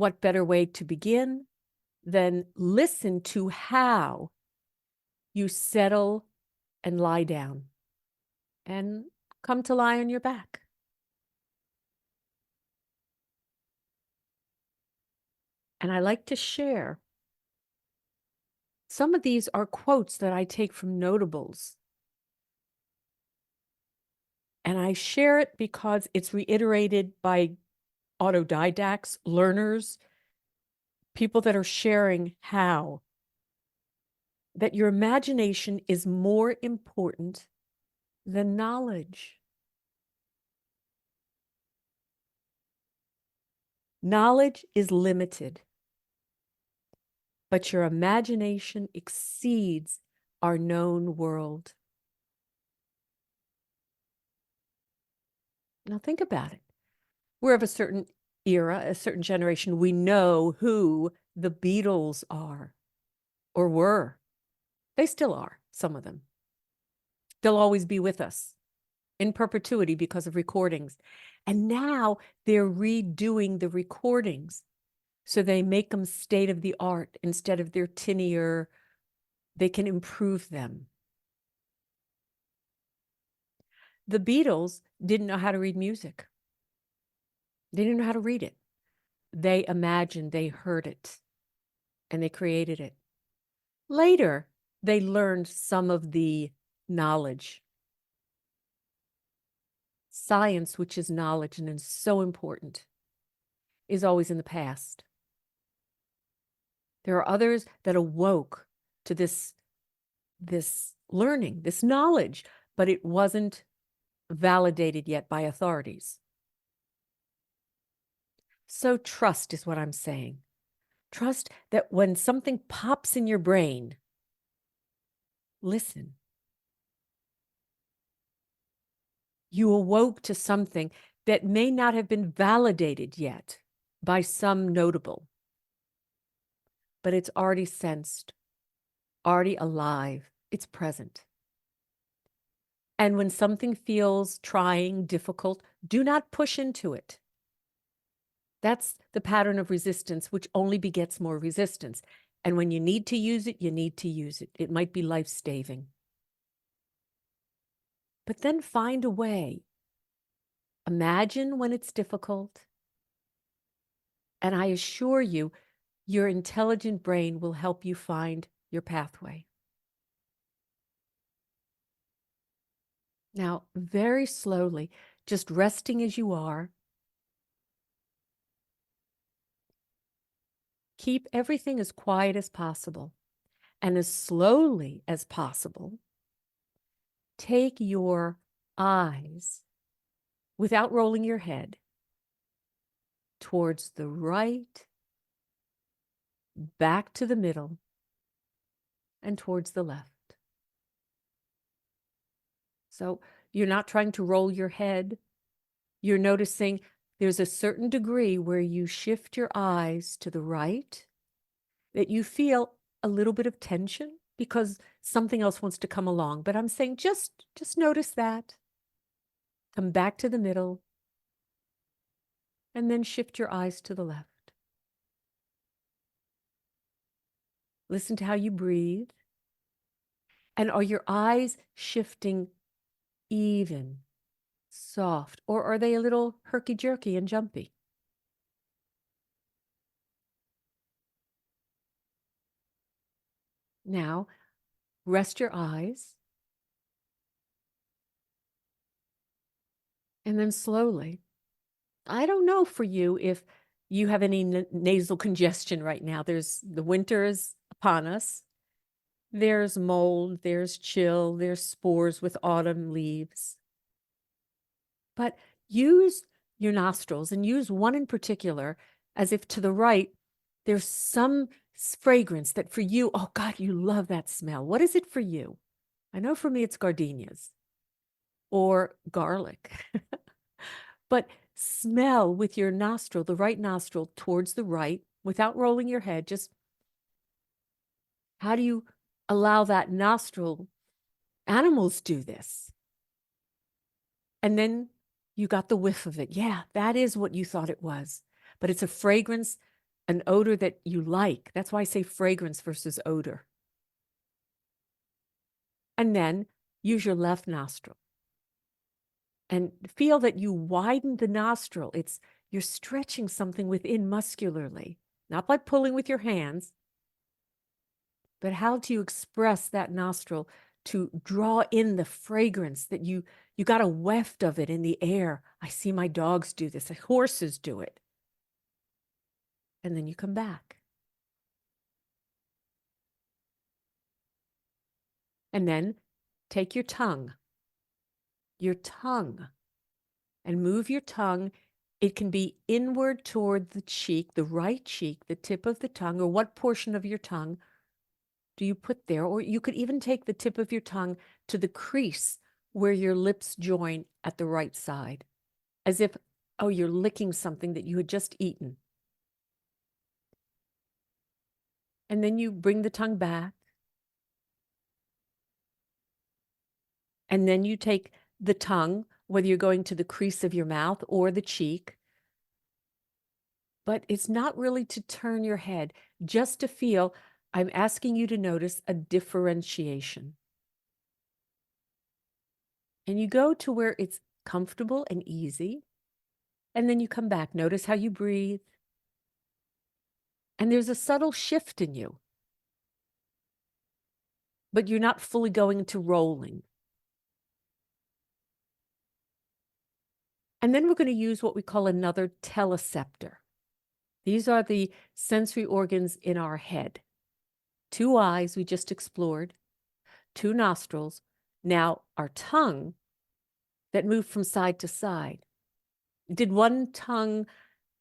what better way to begin than listen to how you settle and lie down and come to lie on your back. And I like to share. Some of these are quotes that I take from notables. And I share it because it's reiterated by autodidacts, learners, people that are sharing how that your imagination is more important than knowledge. Knowledge is limited, but your imagination exceeds our known world. Now think about it. We're of a certain era, a certain generation. We know who the Beatles are or were. They still are, some of them. They'll always be with us in perpetuity because of recordings. And now they're redoing the recordings. So they make them state of the art instead of their tinnier. They can improve them. The Beatles didn't know how to read music. They didn't know how to read it. They imagined, they heard it, and they created it. Later, they learned some of the knowledge. Science, which is knowledge and is so important, is always in the past. There are others that awoke to this learning, this knowledge, but it wasn't validated yet by authorities. So trust is what I'm saying. Trust that when something pops in your brain, listen. You awoke to something that may not have been validated yet by some notable, but it's already sensed, already alive, it's present. And when something feels trying, difficult, do not push into it. That's the pattern of resistance, which only begets more resistance. And when you need to use it, you need to use it. It might be life-saving. But then find a way. Imagine when it's difficult. And I assure you, your intelligent brain will help you find your pathway. Now, very slowly, just resting as you are, keep everything as quiet as possible. And as slowly as possible, take your eyes, without rolling your head, towards the right, back to the middle, and towards the left. So you're not trying to roll your head. You're noticing there's a certain degree where you shift your eyes to the right, that you feel a little bit of tension because something else wants to come along. But I'm saying just notice that. Come back to the middle, and then shift your eyes to the left. Listen to how you breathe. And are your eyes shifting even, soft, or are they a little herky-jerky and jumpy? Now, rest your eyes. And then slowly, I don't know for you if you have any nasal congestion right now. The winter is upon us. There's mold, there's chill, there's spores with autumn leaves. But use your nostrils and use one in particular as if to the right, there's some fragrance that for you, oh God, you love that smell. What is it for you? I know for me it's gardenias or garlic. But smell with your nostril, the right nostril towards the right, without rolling your head. Just how do you allow that nostril? Animals do this. And then you got the whiff of it. Yeah, that is what you thought it was. But it's a fragrance an odor that you like. That's why I say fragrance versus odor. And then use your left nostril and feel that you widen the nostril. You're stretching something within muscularly, not by pulling with your hands, but how do you express that nostril to draw in the fragrance that you got a weft of it in the air. I see my dogs do this. Horses do it. And then you come back. And then take your tongue, and move your tongue. It can be inward toward the cheek, the right cheek, the tip of the tongue, or what portion of your tongue do you put there? Or you could even take the tip of your tongue to the crease where your lips join at the right side, as if, oh, you're licking something that you had just eaten. And then you bring the tongue back. And then you take the tongue, whether you're going to the crease of your mouth or the cheek. But it's not really to turn your head, just to feel. I'm asking you to notice a differentiation. And you go to where it's comfortable and easy. And then you come back. Notice how you breathe. And there's a subtle shift in you. But you're not fully going into rolling. And then we're going to use what we call another teleceptor. These are the sensory organs in our head. 2 eyes we just explored, 2 nostrils. Now our tongue that moved from side to side. Did one tongue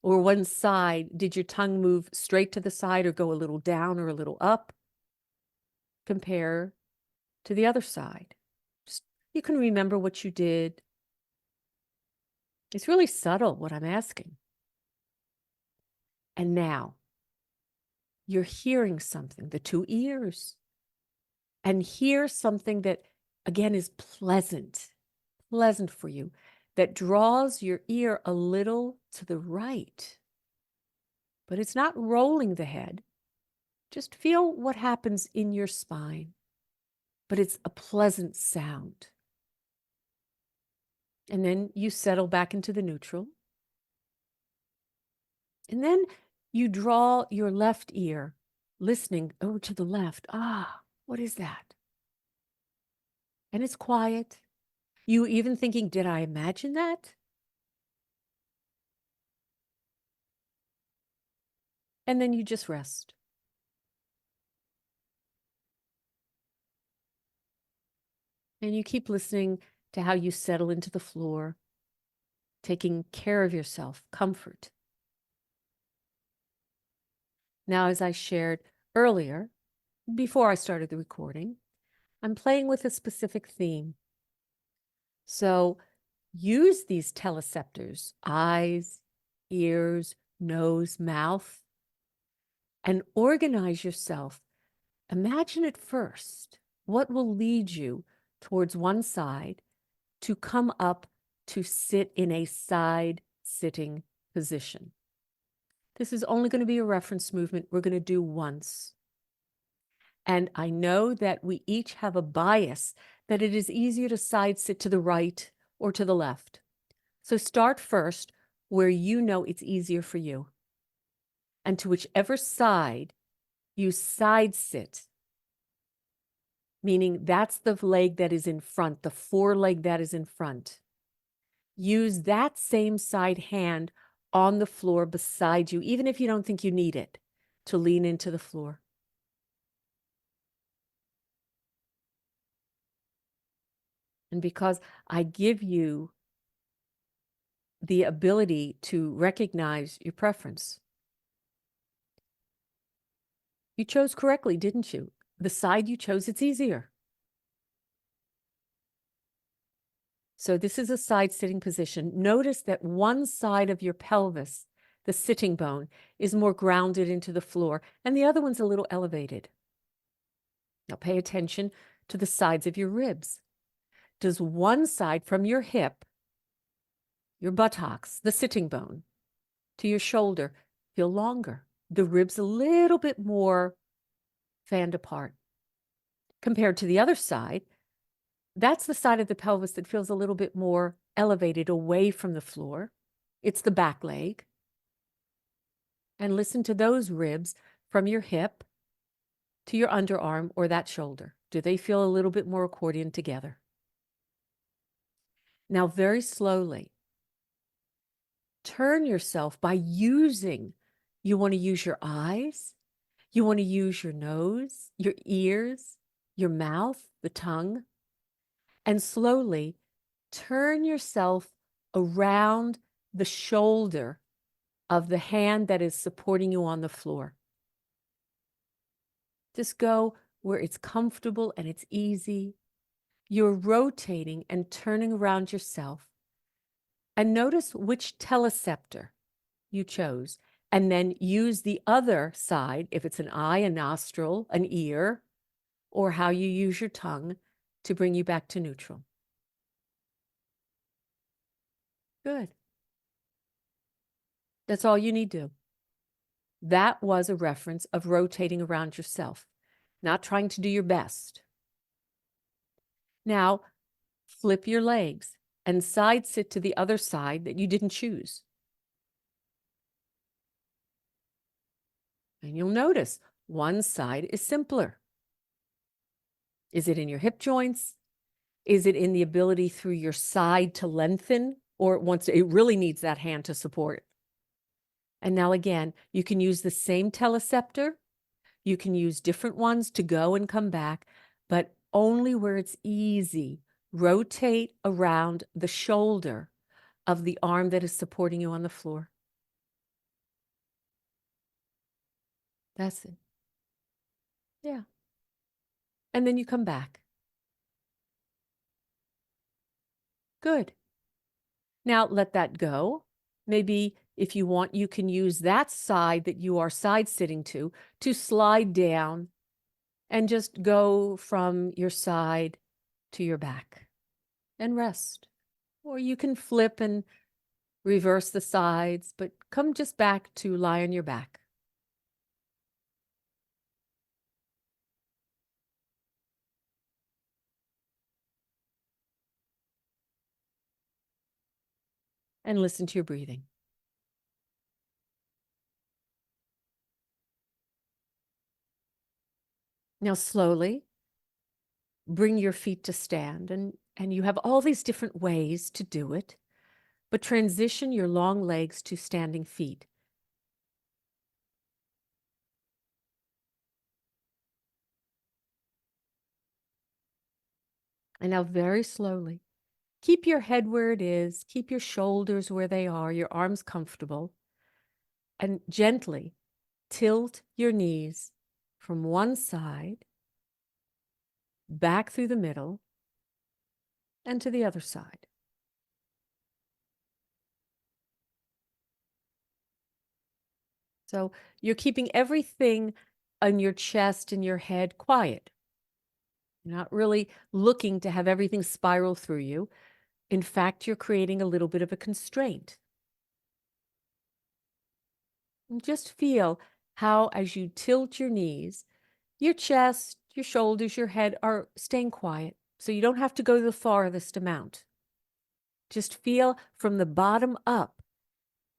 or one side, did your tongue move straight to the side or go a little down or a little up? Compare to the other side. Just, you can remember what you did. It's really subtle what I'm asking. And now you're hearing something, the 2 ears, and hear something that, again, is pleasant for you, that draws your ear a little to the right. But it's not rolling the head. Just feel what happens in your spine. But it's a pleasant sound. And then you settle back into the neutral. And then you draw your left ear, listening, oh, to the left. Ah, what is that? And it's quiet. You even thinking, did I imagine that? And then you just rest. And you keep listening to how you settle into the floor, taking care of yourself, comfort. Now, as I shared earlier, before I started the recording, I'm playing with a specific theme. So use these teleceptors, eyes, ears, nose, mouth, and organize yourself. Imagine at first what will lead you towards one side to come up to sit in a side sitting position. This is only going to be a reference movement we're going to do once. And I know that we each have a bias that it is easier to side sit to the right or to the left. So start first where you know it's easier for you. And to whichever side you side sit, meaning that's the leg that is in front, the foreleg that is in front. Use that same side hand on the floor beside you, even if you don't think you need it, to lean into the floor. And because I give you the ability to recognize your preference, you chose correctly, didn't you? The side you chose, it's easier. So this is a side sitting position. Notice that one side of your pelvis, the sitting bone, is more grounded into the floor, and the other one's a little elevated. Now pay attention to the sides of your ribs. Does one side from your hip, your buttocks, the sitting bone, to your shoulder feel longer, the ribs a little bit more fanned apart. Compared to the other side, that's the side of the pelvis that feels a little bit more elevated away from the floor. It's the back leg. And listen to those ribs from your hip to your underarm or that shoulder. Do they feel a little bit more accordion together? Now, very slowly, turn yourself by using, you want to use your eyes, you want to use your nose, your ears, your mouth, the tongue, and slowly turn yourself around the shoulder of the hand that is supporting you on the floor. Just go where it's comfortable and it's easy. You're rotating and turning around yourself. And notice which teleceptor you chose. And then use the other side, if it's an eye, a nostril, an ear, or how you use your tongue to bring you back to neutral. Good. That's all you need to do. That was a reference of rotating around yourself, not trying to do your best. Now, flip your legs and side sit to the other side that you didn't choose. And you'll notice one side is simpler. Is it in your hip joints? Is it in the ability through your side to lengthen? Or it really needs that hand to support? And now again, you can use the same teleceptor. You can use different ones to go and come back, but only where it's easy. Rotate around the shoulder of the arm that is supporting you on the floor. That's it. Yeah. And then you come back. Good. Now let that go. Maybe if you want, you can use that side that you are side sitting to slide down and just go from your side to your back and rest. Or you can flip and reverse the sides, but come just back to lie on your back. And listen to your breathing. Now slowly bring your feet to stand, and you have all these different ways to do it, but transition your long legs to standing feet. And now very slowly, keep your head where it is, keep your shoulders where they are, your arms comfortable, and gently tilt your knees from one side, back through the middle, and to the other side. So you're keeping everything on your chest and your head quiet. You're not really looking to have everything spiral through you. In fact, you're creating a little bit of a constraint. And just feel how, as you tilt your knees, your chest, your shoulders, your head are staying quiet. So you don't have to go the farthest amount. Just feel from the bottom up,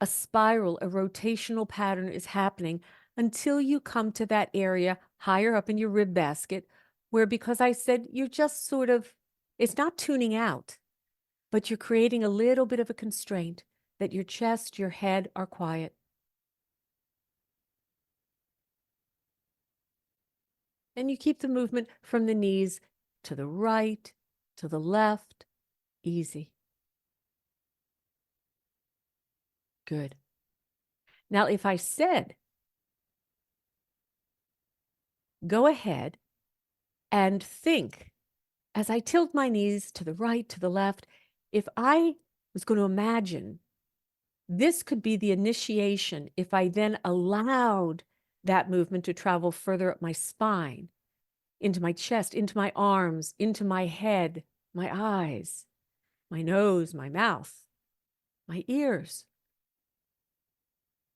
a spiral, a rotational pattern is happening until you come to that area higher up in your rib basket where, because I said, you're just sort of, it's not tuning out, but you're creating a little bit of a constraint that your chest, your head are quiet. And you keep the movement from the knees to the right, to the left, easy. Good. Now, if I said, go ahead and think, as I tilt my knees to the right, to the left, if I was going to imagine this could be the initiation, if I then allowed that movement to travel further up my spine, into my chest, into my arms, into my head, my eyes, my nose, my mouth, my ears.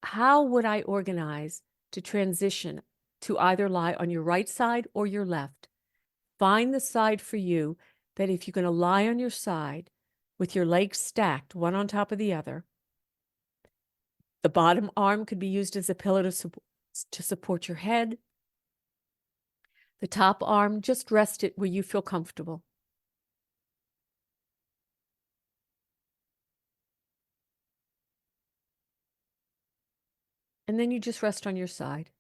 How would I organize to transition to either lie on your right side or your left. Find the side for you that if you're going to lie on your side with your legs stacked, one on top of the other, the bottom arm could be used as a pillow to support your head. The top arm, just rest it where you feel comfortable. And then you just rest on your side.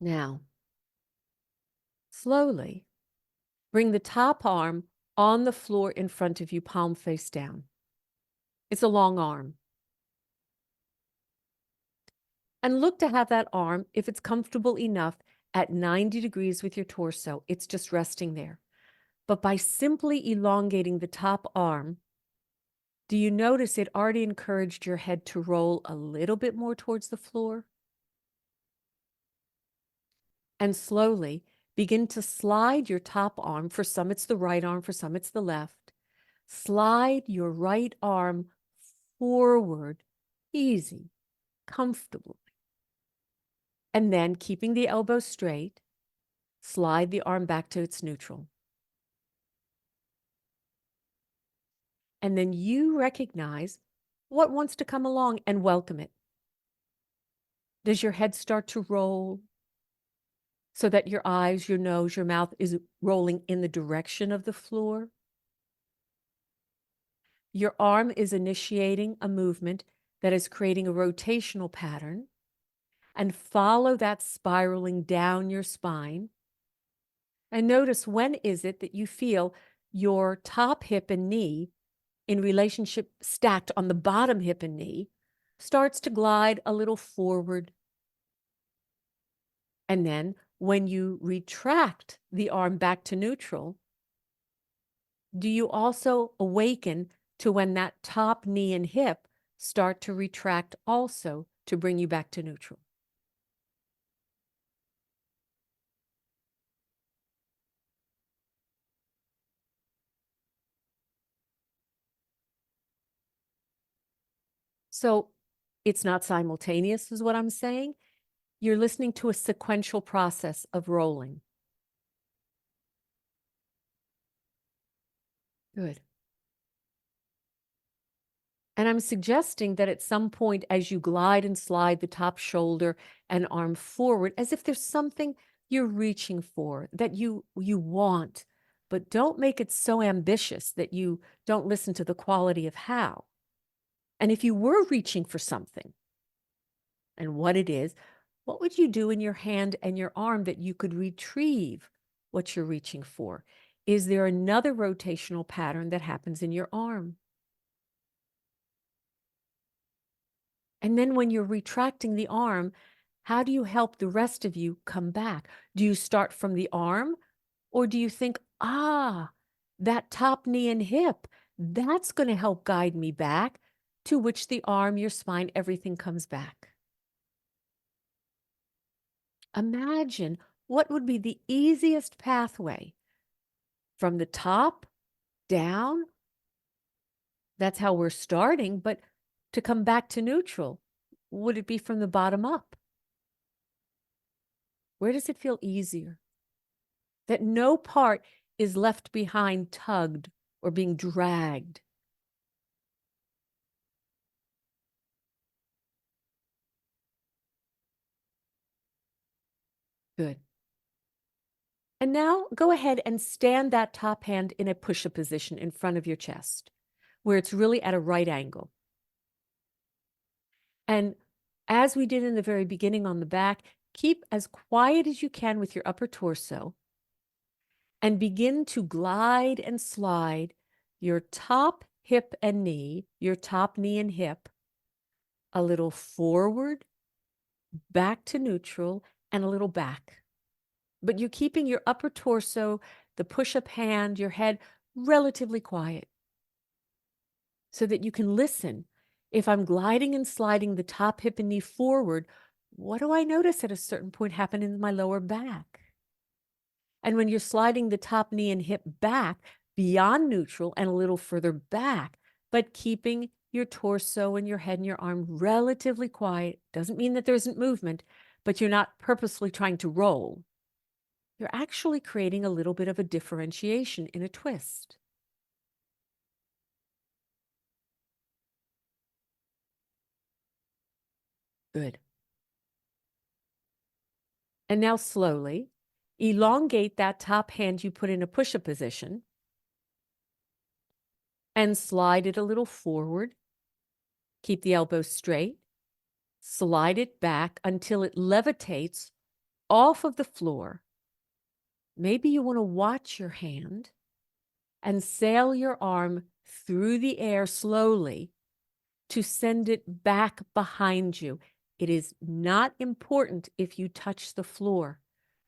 Now, slowly bring the top arm on the floor in front of you, palm face down. It's a long arm. And look to have that arm, if it's comfortable enough, at 90 degrees with your torso. It's just resting there. But by simply elongating the top arm, do you notice it already encouraged your head to roll a little bit more towards the floor? And slowly begin to slide your top arm. For some, it's the right arm. For some, it's the left. Slide your right arm forward, easy, comfortably. And then, keeping the elbow straight, slide the arm back to its neutral. And then you recognize what wants to come along and welcome it. Does your head start to roll so that your eyes, your nose, your mouth is rolling in the direction of the floor? Your arm is initiating a movement that is creating a rotational pattern, and follow that spiraling down your spine. And notice, when is it that you feel your top hip and knee in relationship stacked on the bottom hip and knee starts to glide a little forward. And then when you retract the arm back to neutral, do you also awaken to when that top knee and hip start to retract also to bring you back to neutral? So it's not simultaneous, is what I'm saying. You're listening to a sequential process of rolling. Good. And I'm suggesting that at some point, as you glide and slide the top shoulder and arm forward, as if there's something you're reaching for, that you want, but don't make it so ambitious that you don't listen to the quality of how. And if you were reaching for something and what it is, what would you do in your hand and your arm that you could retrieve what you're reaching for? Is there another rotational pattern that happens in your arm? And then when you're retracting the arm, how do you help the rest of you come back? Do you start from the arm, or do you think, that top knee and hip, that's going to help guide me back, to which the arm, your spine, everything comes back? Imagine what would be the easiest pathway from the top down. That's how we're starting, but to come back to neutral, would it be from the bottom up? Where does it feel easier? That no part is left behind, tugged, or being dragged. Good. And now go ahead and stand that top hand in a push-up position in front of your chest, where it's really at a right angle. And as we did in the very beginning on the back, keep as quiet as you can with your upper torso and begin to glide and slide your top hip and knee, your top knee and hip, a little forward, back to neutral, and a little back. But you're keeping your upper torso, the push-up hand, your head relatively quiet so that you can listen. If I'm gliding and sliding the top hip and knee forward, what do I notice at a certain point happen in my lower back? And when you're sliding the top knee and hip back beyond neutral and a little further back, but keeping your torso and your head and your arm relatively quiet, doesn't mean that there isn't movement, but you're not purposely trying to roll. You're actually creating a little bit of a differentiation in a twist. Good. And now slowly elongate that top hand you put in a push-up position and slide it a little forward. Keep the elbow straight. Slide it back until it levitates off of the floor. Maybe you want to watch your hand and sail your arm through the air slowly to send it back behind you. It is not important if you touch the floor.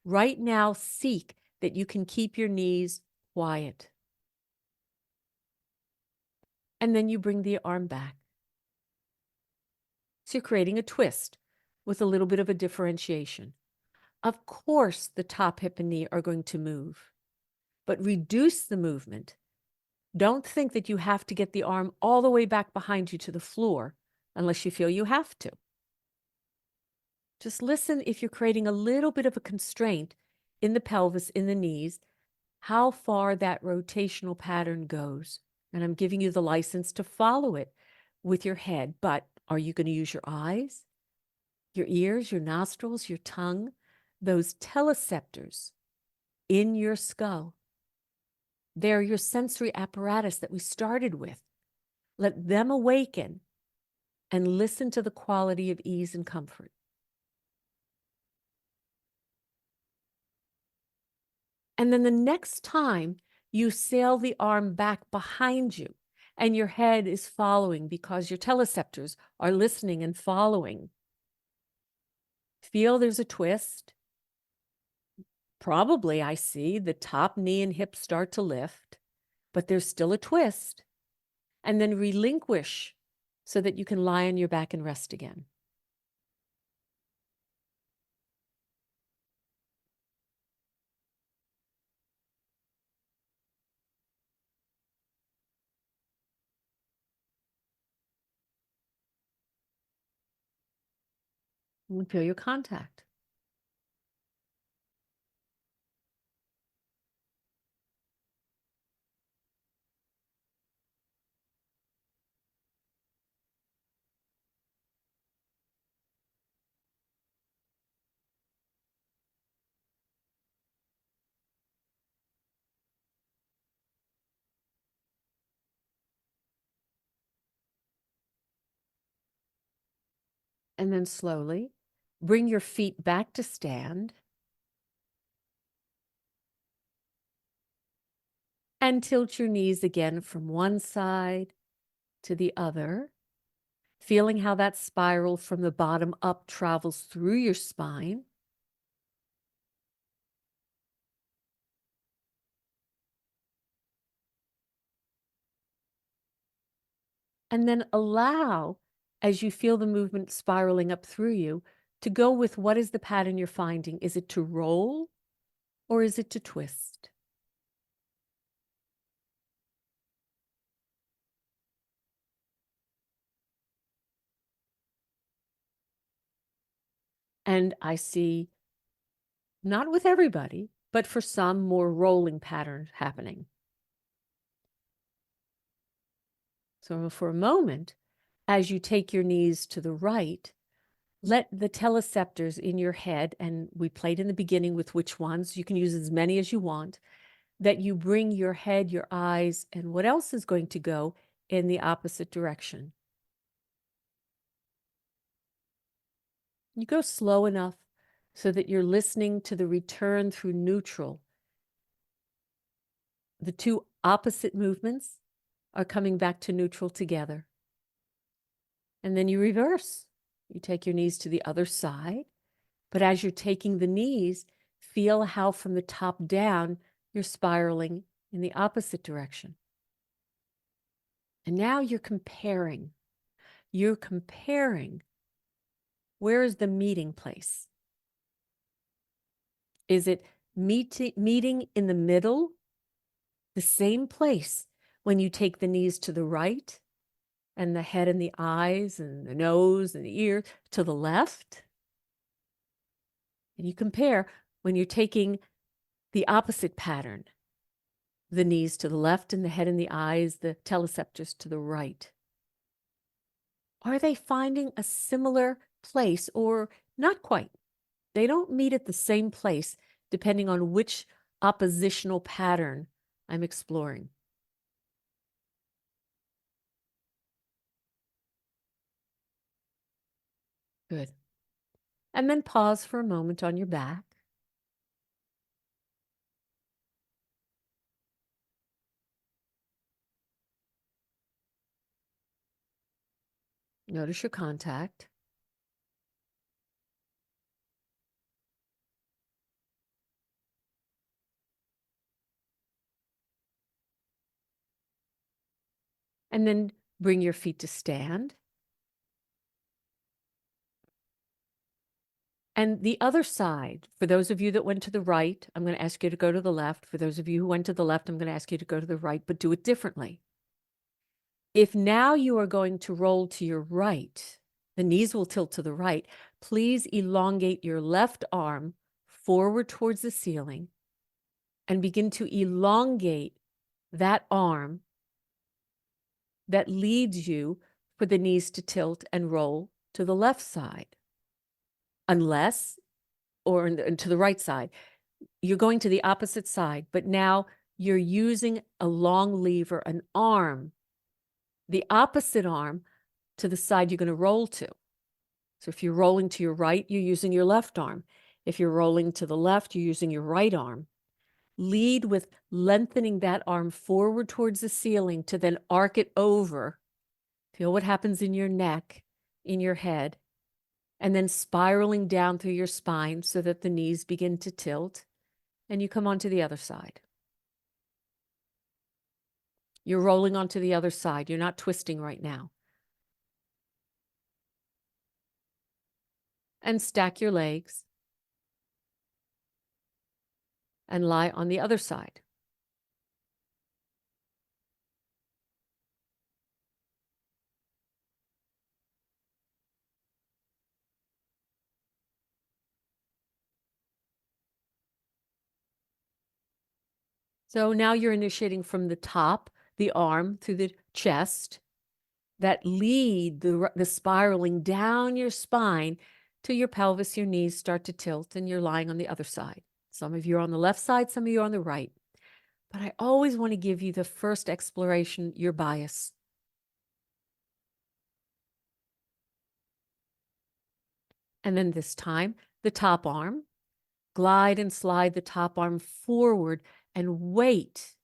Right now, seek that you can keep your knees quiet. And then you bring the arm back. So you're creating a twist with a little bit of a differentiation. Of course, the top hip and knee are going to move, but reduce the movement. Don't think that you have to get the arm all the way back behind you to the floor unless you feel you have to. Just listen if you're creating a little bit of a constraint in the pelvis, in the knees, how far that rotational pattern goes. And I'm giving you the license to follow it with your head. But are you going to use your eyes, your ears, your nostrils, your tongue, those teleceptors in your skull? They're your sensory apparatus that we started with. Let them awaken and listen to the quality of ease and comfort. And then the next time you sail the arm back behind you and your head is following because your teleceptors are listening and following, feel there's a twist. Probably I see the top knee and hip start to lift, but there's still a twist. And then relinquish so that you can lie on your back and rest again. And feel your contact. And then slowly bring your feet back to stand and tilt your knees again from one side to the other, feeling how that spiral from the bottom up travels through your spine. And then allow, as you feel the movement spiraling up through you, to go with what is the pattern you're finding. Is it to roll or is it to twist? And I see, not with everybody, but for some, more rolling patterns happening. So for a moment, as you take your knees to the right, let the teleceptors in your head, and we played in the beginning with which ones, you can use as many as you want, that you bring your head, your eyes, and what else is going to go in the opposite direction. You go slow enough so that you're listening to the return through neutral. The two opposite movements are coming back to neutral together. And then you reverse. You take your knees to the other side. But as you're taking the knees, feel how from the top down, you're spiraling in the opposite direction. And now you're comparing. You're comparing. Where is the meeting place? Is it meeting in the middle, the same place when you take the knees to the right and the head and the eyes and the nose and the ear to the left. And you compare when you're taking the opposite pattern, the knees to the left and the head and the eyes, the teleceptors to the right. Are they finding a similar place or not quite? They don't meet at the same place depending on which oppositional pattern I'm exploring. Good. And then pause for a moment on your back. Notice your contact. And then bring your feet to stand. And the other side, for those of you that went to the right, I'm going to ask you to go to the left. For those of you who went to the left, I'm going to ask you to go to the right, but do it differently. If now you are going to roll to your right, the knees will tilt to the right. Please elongate your left arm forward towards the ceiling and begin to elongate that arm that leads you for the knees to tilt and roll to the left side. Unless, or to the right side, you're going to the opposite side, but now you're using a long lever, an arm, the opposite arm to the side you're going to roll to. So if you're rolling to your right, you're using your left arm. If you're rolling to the left, you're using your right arm. Lead with lengthening that arm forward towards the ceiling to then arc it over. Feel what happens in your neck, in your head, and then spiraling down through your spine so that the knees begin to tilt, and you come onto the other side. You're rolling onto the other side. You're not twisting right now. And stack your legs and lie on the other side. So now you're initiating from the top, the arm through the chest, that lead the spiraling down your spine to your pelvis, your knees start to tilt, and you're lying on the other side. Some of you are on the left side, some of you are on the right. But I always want to give you the first exploration, your bias. And then this time, the top arm. Glide and slide the top arm forward and wait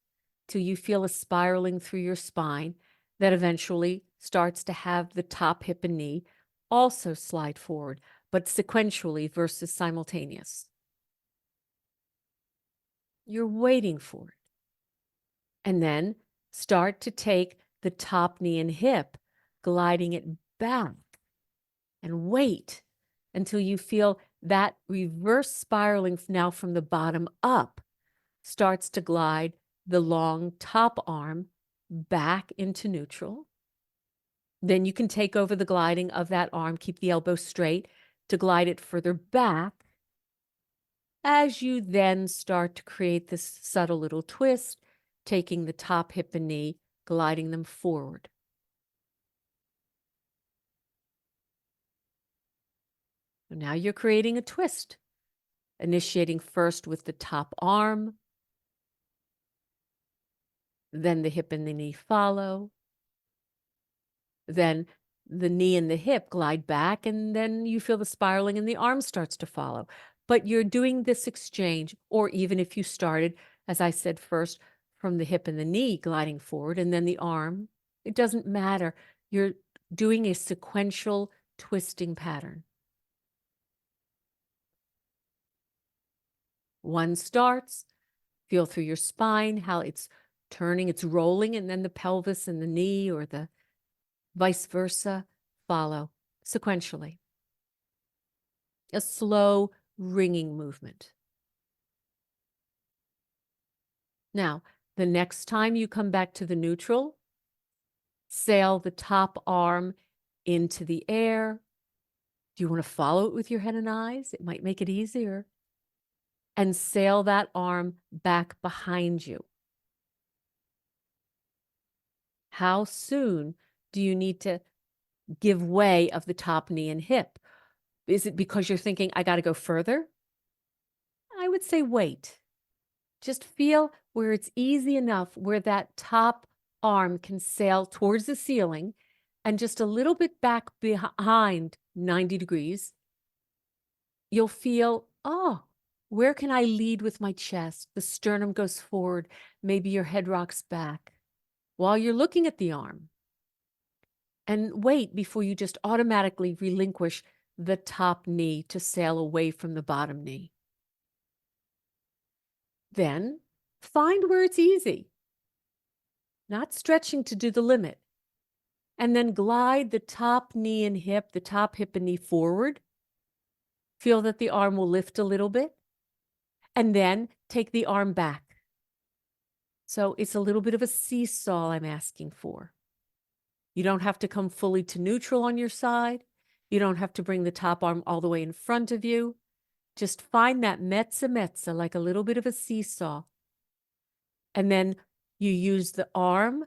till you feel a spiraling through your spine that eventually starts to have the top hip and knee also slide forward, but sequentially versus simultaneous. You're waiting for it. And then start to take the top knee and hip, gliding it back, and wait until you feel that reverse spiraling now from the bottom up starts to glide the long top arm back into neutral. Then you can take over the gliding of that arm, keep the elbow straight to glide it further back. As you then start to create this subtle little twist, taking the top hip and knee, gliding them forward. So now you're creating a twist, initiating first with the top arm, then the hip and the knee follow, then the knee and the hip glide back, and then you feel the spiraling and the arm starts to follow. But you're doing this exchange, or even if you started, as I said first, from the hip and the knee gliding forward, and then the arm, it doesn't matter. You're doing a sequential twisting pattern. One starts, feel through your spine, how it's turning, it's rolling, and then the pelvis and the knee or the vice versa follow sequentially. A slow ringing movement. Now, the next time you come back to the neutral, sail the top arm into the air. Do you want to follow it with your head and eyes? It might make it easier. And sail that arm back behind you. How soon do you need to give way of the top knee and hip? Is it because you're thinking, I got to go further? I would say wait. Just feel where it's easy enough where that top arm can sail towards the ceiling and just a little bit back behind 90 degrees. You'll feel, oh, where can I lead with my chest? The sternum goes forward. Maybe your head rocks back while you're looking at the arm. And wait before you just automatically relinquish the top knee to sail away from the bottom knee. Then find where it's easy, not stretching to do the limit. And then glide the top knee and hip, the top hip and knee forward. Feel that the arm will lift a little bit. And then take the arm back. So it's a little bit of a seesaw I'm asking for. You don't have to come fully to neutral on your side. You don't have to bring the top arm all the way in front of you. Just find that mezza, like a little bit of a seesaw. And then you use the arm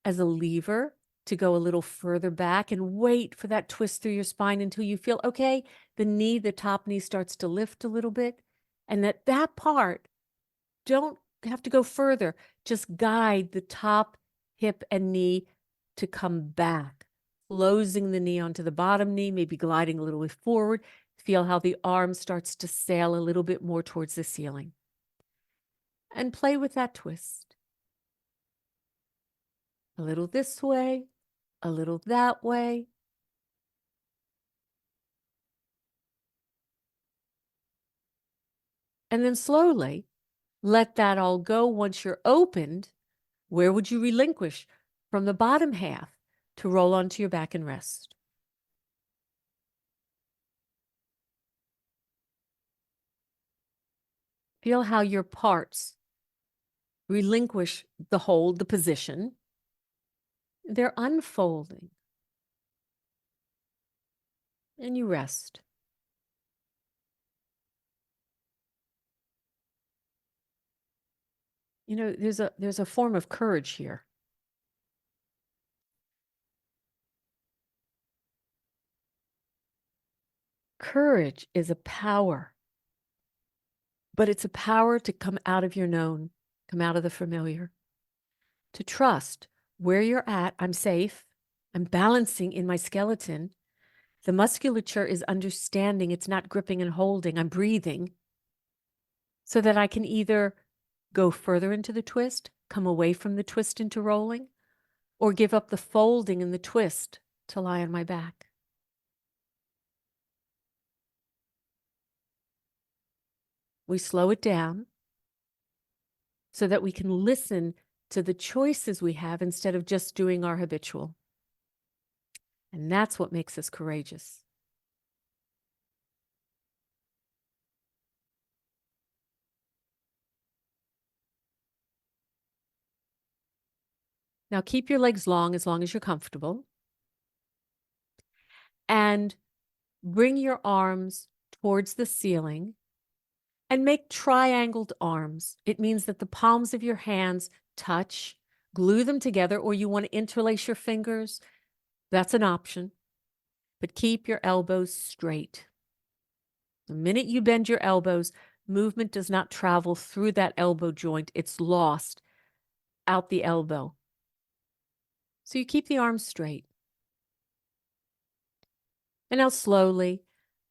as a lever to go a little further back and wait for that twist through your spine until you feel, okay, the top knee starts to lift a little bit. And that part, don't have to go further. Just guide the top hip and knee to come back, closing the knee onto the bottom knee, maybe gliding a little bit forward. Feel how the arm starts to sail a little bit more towards the ceiling. And play with that twist. A little this way, a little that way. And then slowly let that all go. Once you're opened, where would you relinquish? From the bottom half to roll onto your back and rest. Feel how your parts relinquish the hold, the position. They're unfolding. And you rest. You know, there's a form of courage here. Courage is a power, but it's a power to come out of your known, come out of the familiar, to trust where you're at. I'm safe. I'm balancing in my skeleton. The musculature is understanding. It's not gripping and holding. I'm breathing so that I can either go further into the twist, come away from the twist into rolling, or give up the folding and the twist to lie on my back. We slow it down so that we can listen to the choices we have instead of just doing our habitual. And that's what makes us courageous. Now keep your legs long as you're comfortable. And bring your arms towards the ceiling and make triangled arms. It means that the palms of your hands touch, glue them together, or you want to interlace your fingers. That's an option. But keep your elbows straight. The minute you bend your elbows, movement does not travel through that elbow joint. It's lost out the elbow. So you keep the arms straight. And now slowly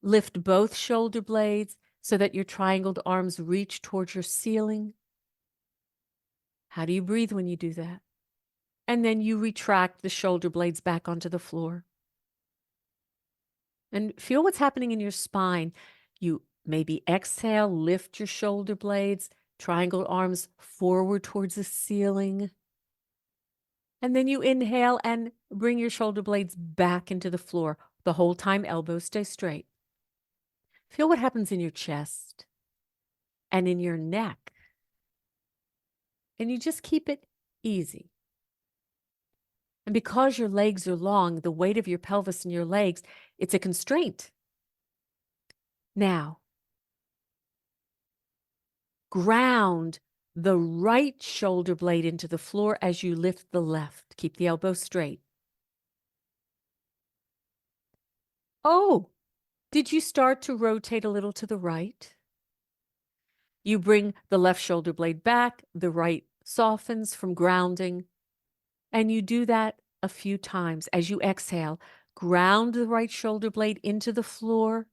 lift both shoulder blades so that your triangled arms reach towards your ceiling. How do you breathe when you do that? And then you retract the shoulder blades back onto the floor. And feel what's happening in your spine. You maybe exhale, lift your shoulder blades, triangle arms forward towards the ceiling. And then you inhale and bring your shoulder blades back into the floor. The whole time, elbows stay straight. Feel what happens in your chest and in your neck. And you just keep it easy. And because your legs are long, the weight of your pelvis and your legs, it's a constraint. Now, ground the right shoulder blade into the floor as you lift the left. Keep the elbow straight. Oh, did you start to rotate a little to the right? You bring the left shoulder blade back, the right softens from grounding, and you do that a few times. As you exhale, ground the right shoulder blade into the floor,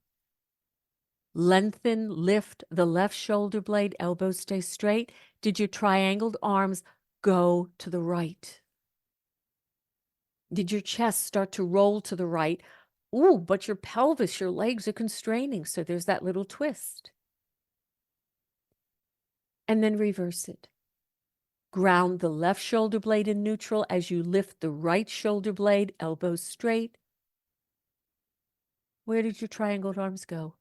lengthen, lift the left shoulder blade, elbows stay straight. Did your triangled arms go to the right? Did your chest start to roll to the right? Ooh, but your pelvis, your legs are constraining, so there's that little twist. And then reverse it. Ground the left shoulder blade in neutral as you lift the right shoulder blade, elbows straight. Where did your triangled arms go?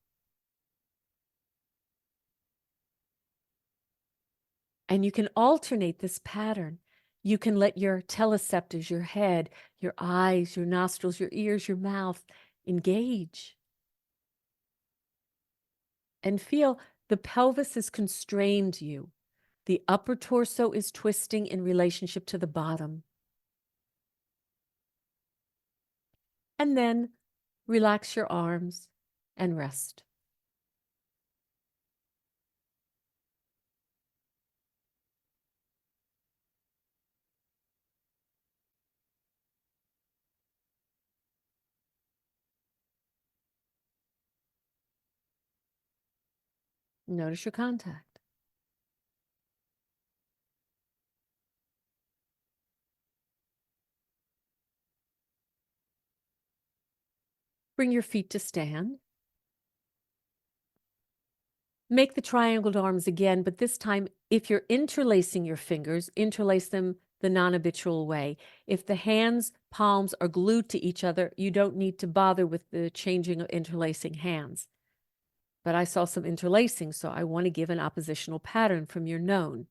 And you can alternate this pattern. You can let your teleceptors, your head, your eyes, your nostrils, your ears, your mouth engage. And feel the pelvis is constrained you. The upper torso is twisting in relationship to the bottom. And then relax your arms and rest. Notice your contact. Bring your feet to stand. Make the triangled arms again, but this time, if you're interlacing your fingers, interlace them the non-habitual way. If the hands, palms are glued to each other, you don't need to bother with the changing of interlacing hands. But I saw some interlacing, so I want to give an oppositional pattern from your known.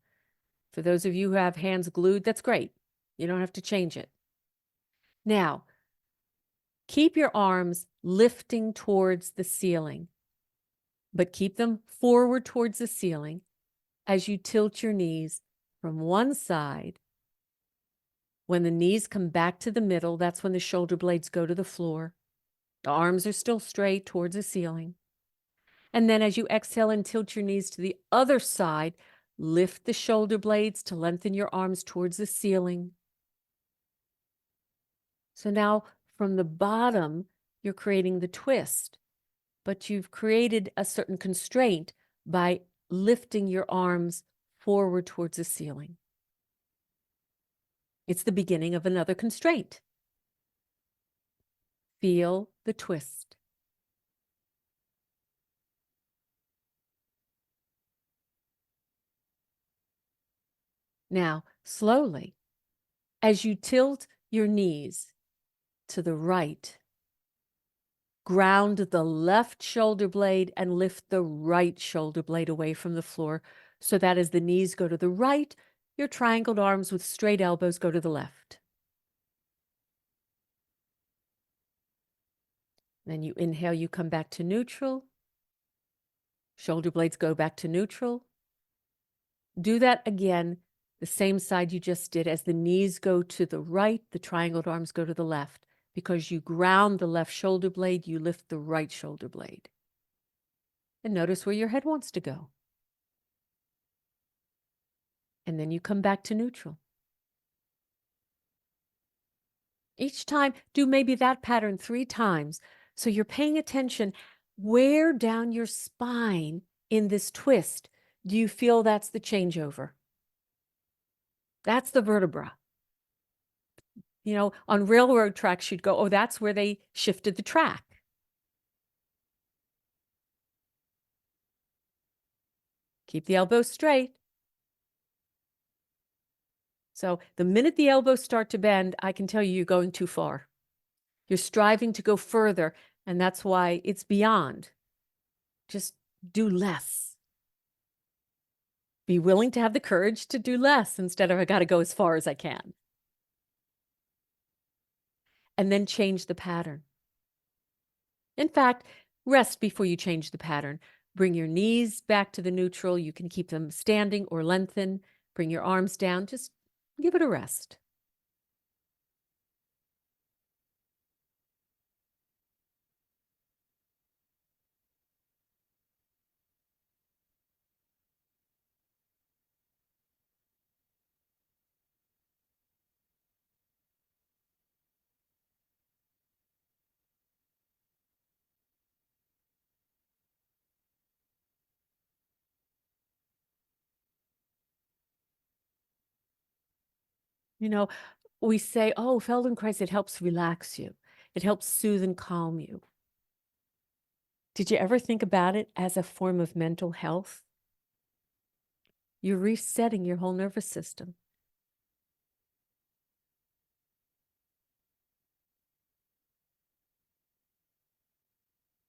For those of you who have hands glued, that's great. You don't have to change it. Now, keep your arms lifting towards the ceiling, but keep them forward towards the ceiling as you tilt your knees from one side. When the knees come back to the middle, that's when the shoulder blades go to the floor. The arms are still straight towards the ceiling. And then as you exhale and tilt your knees to the other side, lift the shoulder blades to lengthen your arms towards the ceiling. So now from the bottom, you're creating the twist, but you've created a certain constraint by lifting your arms forward towards the ceiling. It's the beginning of another constraint. Feel the twist. Now, slowly, as you tilt your knees to the right, ground the left shoulder blade and lift the right shoulder blade away from the floor so that as the knees go to the right, your triangled arms with straight elbows go to the left. Then you inhale, you come back to neutral. Shoulder blades go back to neutral. Do that again, the same side you just did. As the knees go to the right, the triangled arms go to the left. Because you ground the left shoulder blade, you lift the right shoulder blade. And notice where your head wants to go. And then you come back to neutral. Each time, do maybe that pattern 3 times. So you're paying attention where down your spine in this twist do you feel that's the changeover? That's the vertebra. You know, on railroad tracks, you'd go, oh, that's where they shifted the track. Keep the elbows straight. So the minute the elbows start to bend, I can tell you you're going too far. You're striving to go further, and that's why it's beyond. Just do less. Be willing to have the courage to do less instead of I got to go as far as I can. And then change the pattern. In fact, rest before you change the pattern. Bring your knees back to the neutral. You can keep them standing or lengthen. Bring your arms down. Just give it a rest. You know, we say, oh, Feldenkrais, it helps relax you. It helps soothe and calm you. Did you ever think about it as a form of mental health? You're resetting your whole nervous system.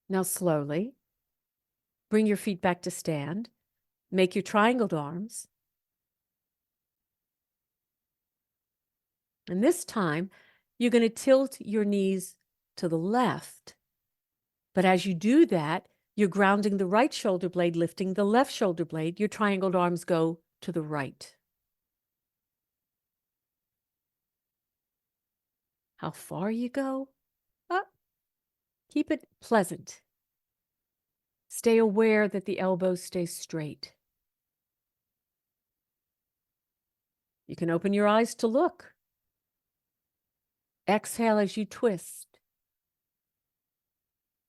Now, slowly, bring your feet back to stand. Make your triangled arms. And this time, you're going to tilt your knees to the left. But as you do that, you're grounding the right shoulder blade, lifting the left shoulder blade. Your triangled arms go to the right. How far you go? Keep it pleasant. Stay aware that the elbows stay straight. You can open your eyes to look. Exhale as you twist.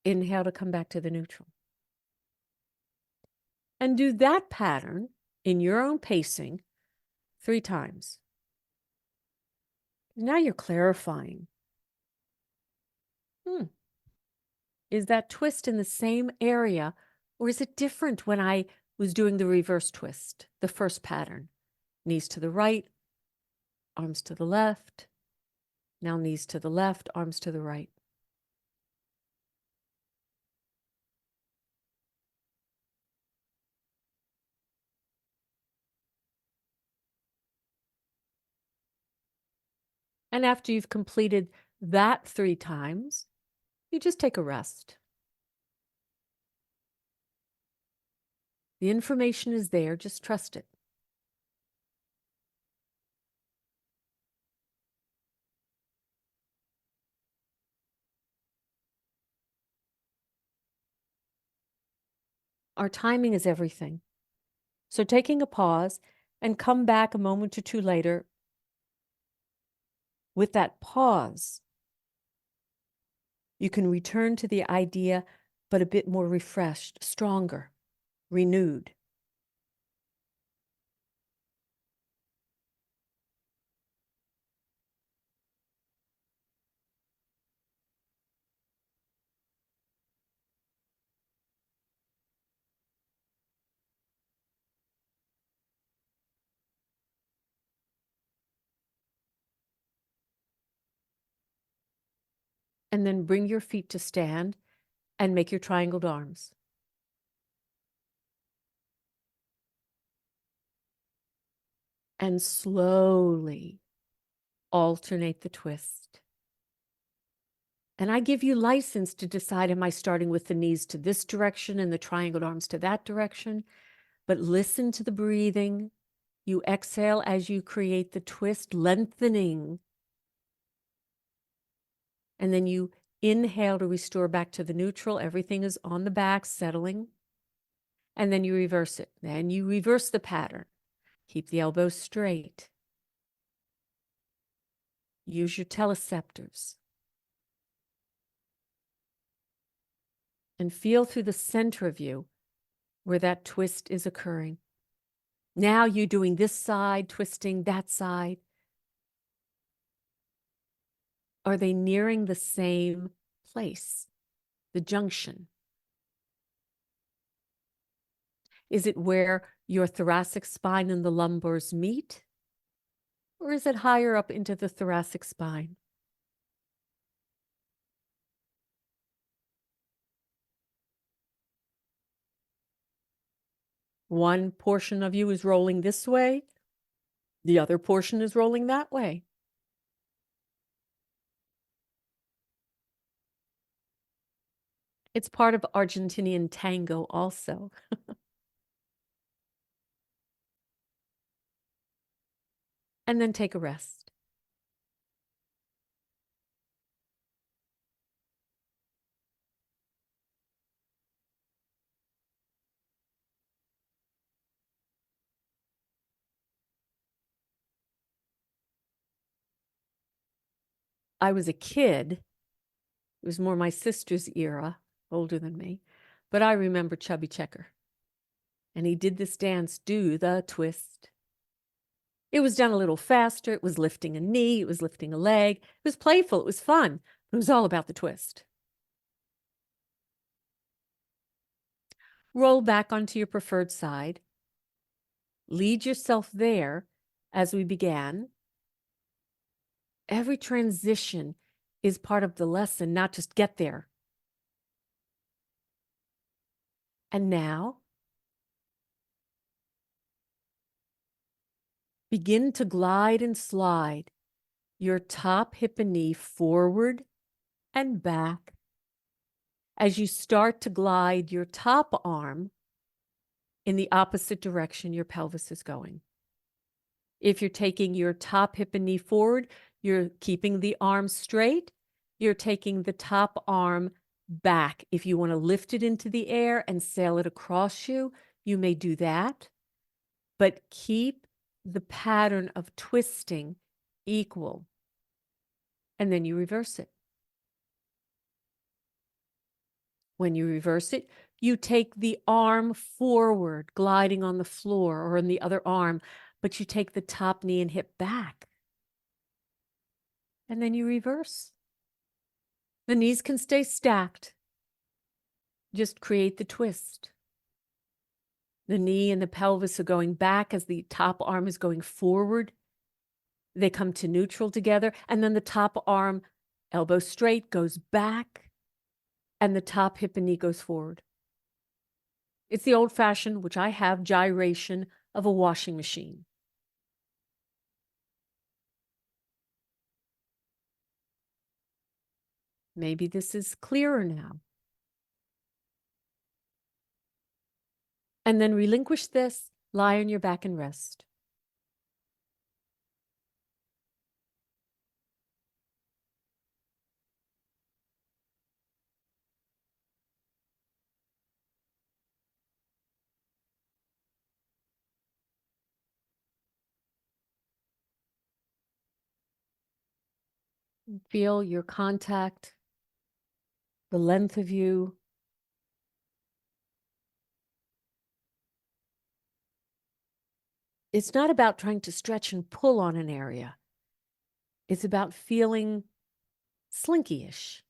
Inhale to come back to the neutral. And do that pattern in your own pacing 3 times. Now you're clarifying. Is that twist in the same area, or is it different when I was doing the reverse twist, the first pattern? Knees to the right, arms to the left. Now knees to the left, arms to the right. And after you've completed that 3 times, you just take a rest. The information is there, just trust it. Our timing is everything. So taking a pause and come back a moment or 2 later with that pause, you can return to the idea, but a bit more refreshed, stronger, renewed. And then bring your feet to stand and make your triangled arms. And slowly alternate the twist. And I give you license to decide, am I starting with the knees to this direction and the triangled arms to that direction? But listen to the breathing. You exhale as you create the twist, lengthening. And then you inhale to restore back to the neutral. Everything is on the back, settling. And then you reverse it. Then you reverse the pattern. Keep the elbows straight. Use your teleceptors. And feel through the center of you where that twist is occurring. Now you're doing this side, twisting that side. Are they nearing the same place, the junction? Is it where your thoracic spine and the lumbars meet? Or is it higher up into the thoracic spine? One portion of you is rolling this way, the other portion is rolling that way. It's part of Argentinian tango also. And then take a rest. I was a kid. It was more my sister's era, older than me. But I remember Chubby Checker. And he did this dance, do the twist. It was done a little faster. It was lifting a knee. It was lifting a leg. It was playful. It was fun. It was all about the twist. Roll back onto your preferred side. Lead yourself there as we began. Every transition is part of the lesson, not just get there. And now, begin to glide and slide your top hip and knee forward and back as you start to glide your top arm in the opposite direction your pelvis is going. If you're taking your top hip and knee forward, you're keeping the arm straight. You're taking the top arm back. If you want to lift it into the air and sail it across you, you may do that. But keep the pattern of twisting equal. And then you reverse it. When you reverse it, you take the arm forward, gliding on the floor or on the other arm, but you take the top knee and hip back. And then you reverse. The knees can stay stacked. Just create the twist. The knee and the pelvis are going back as the top arm is going forward. They come to neutral together, and then the top arm, elbow straight, goes back, and the top hip and knee goes forward. It's the old-fashioned, which I have, gyration of a washing machine. Maybe this is clearer now. And then relinquish this, lie on your back and rest. Feel your contact, the length of you. It's not about trying to stretch and pull on an area. It's about feeling slinky-ish,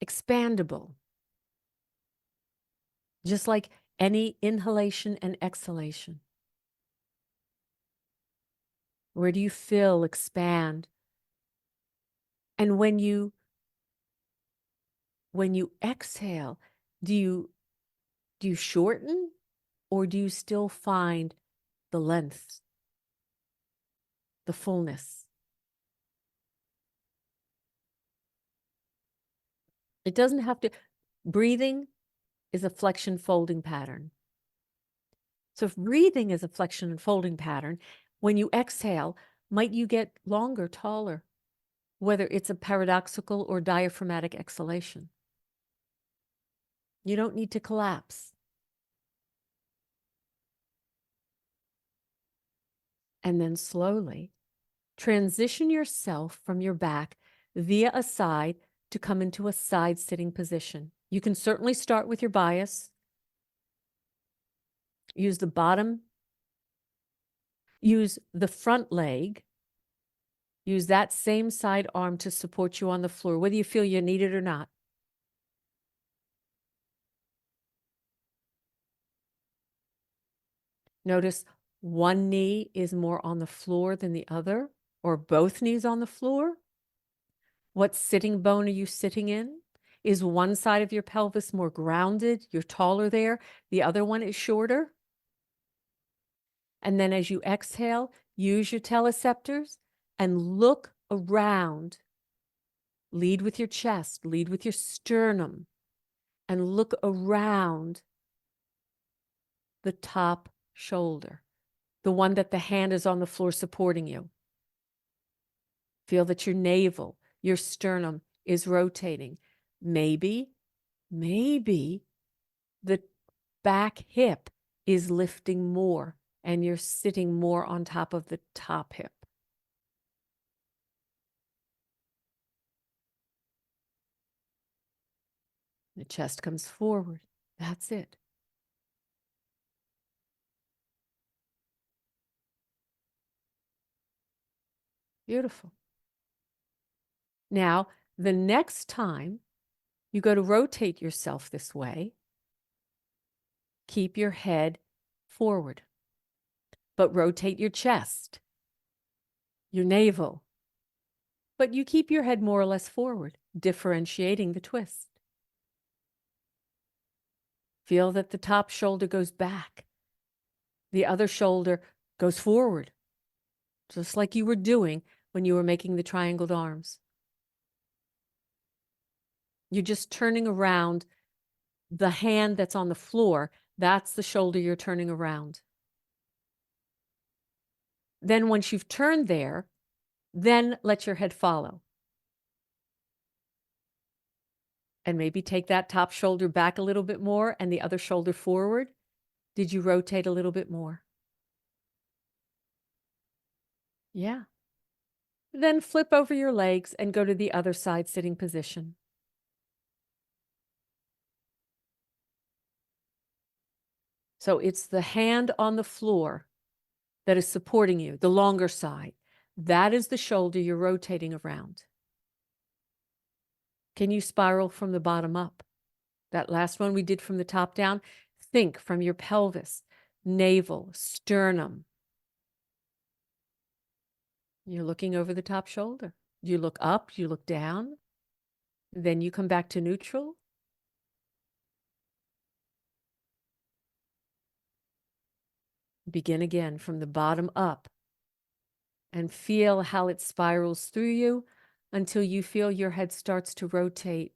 expandable. Just like any inhalation and exhalation. Where do you fill, expand? And when you exhale, do you shorten, or do you still find the length, the fullness? It doesn't have to. Breathing is a flexion folding pattern. So if breathing is a flexion and folding pattern, when you exhale, might you get longer, taller, whether it's a paradoxical or diaphragmatic exhalation. You don't need to collapse. And then slowly transition yourself from your back via a side to come into a side sitting position. You can certainly start with your bias. Use the bottom. Use the front leg. Use that same side arm to support you on the floor, whether you feel you need it or not. Notice one knee is more on the floor than the other, or both knees on the floor. What sitting bone are you sitting in? Is one side of your pelvis more grounded? You're taller there. The other one is shorter. And then as you exhale, use your teleceptors and look around. Lead with your chest, lead with your sternum, and look around the top shoulder, the one that the hand is on the floor supporting you. Feel that your navel, your sternum is rotating. Maybe the back hip is lifting more and you're sitting more on top of the top hip. The chest comes forward. That's it. Beautiful. Now, the next time you go to rotate yourself this way, keep your head forward, but rotate your chest, your navel, but you keep your head more or less forward, differentiating the twist. Feel that the top shoulder goes back. The other shoulder goes forward, just like you were doing when you were making the triangled arms. You're just turning around the hand that's on the floor. That's the shoulder you're turning around. Then once you've turned there, then let your head follow. And maybe take that top shoulder back a little bit more and the other shoulder forward. Did you rotate a little bit more? Yeah. Then flip over your legs and go to the other side sitting position. So it's the hand on the floor that is supporting you, the longer side. That is the shoulder you're rotating around. Can you spiral from the bottom up? That last one we did from the top down. Think from your pelvis, navel, sternum. You're looking over the top shoulder. You look up, you look down. Then you come back to neutral. Begin again from the bottom up and feel how it spirals through you until you feel your head starts to rotate.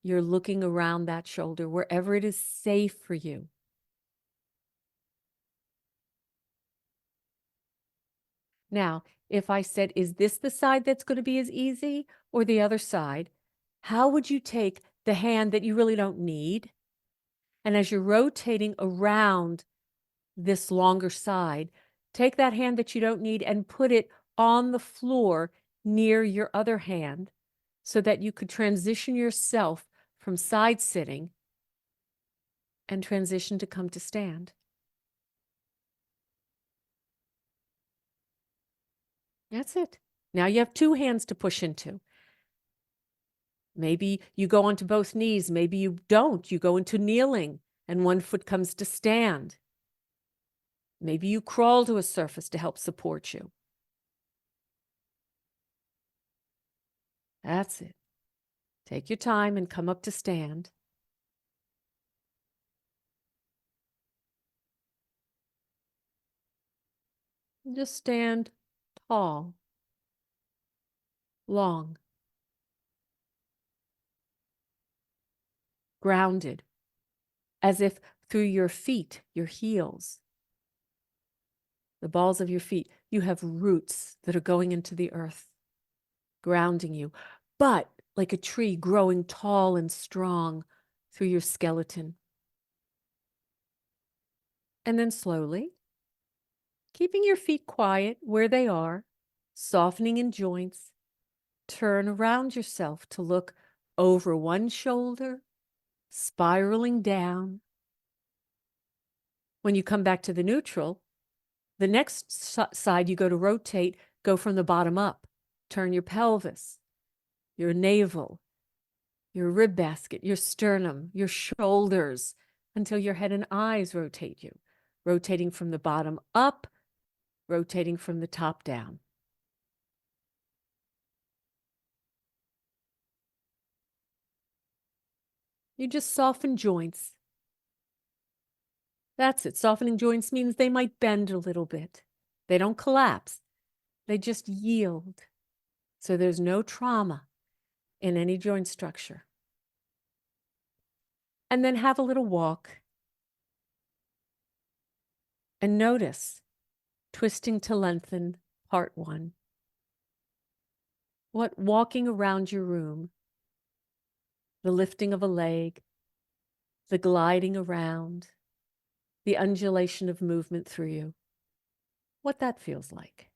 You're looking around that shoulder, wherever it is safe for you. Now, if I said, is this the side that's going to be as easy or the other side? How would you take the hand that you really don't need? And as you're rotating around this longer side, take that hand that you don't need and put it on the floor near your other hand so that you could transition yourself from side sitting and transition to come to stand. That's it. Now you have two hands to push into. Maybe you go onto both knees. Maybe you don't. You go into kneeling and one foot comes to stand. Maybe you crawl to a surface to help support you. That's it. Take your time and come up to stand. And just stand tall, long, grounded, as if through your feet, your heels, the balls of your feet, you have roots that are going into the earth, grounding you, but like a tree growing tall and strong through your skeleton. And then slowly, keeping your feet quiet where they are, softening in joints, turn around yourself to look over one shoulder, spiraling down. When you come back to the neutral, the next side you go to rotate, go from the bottom up. Turn your pelvis, your navel, your rib basket, your sternum, your shoulders, until your head and eyes rotate you. Rotating from the bottom up, rotating from the top down. You just soften joints. That's it. Softening joints means they might bend a little bit. They don't collapse. They just yield. So there's no trauma in any joint structure. And then have a little walk and notice twisting to lengthen, part 1. What walking around your room, the lifting of a leg, the gliding around, the undulation of movement through you, what that feels like.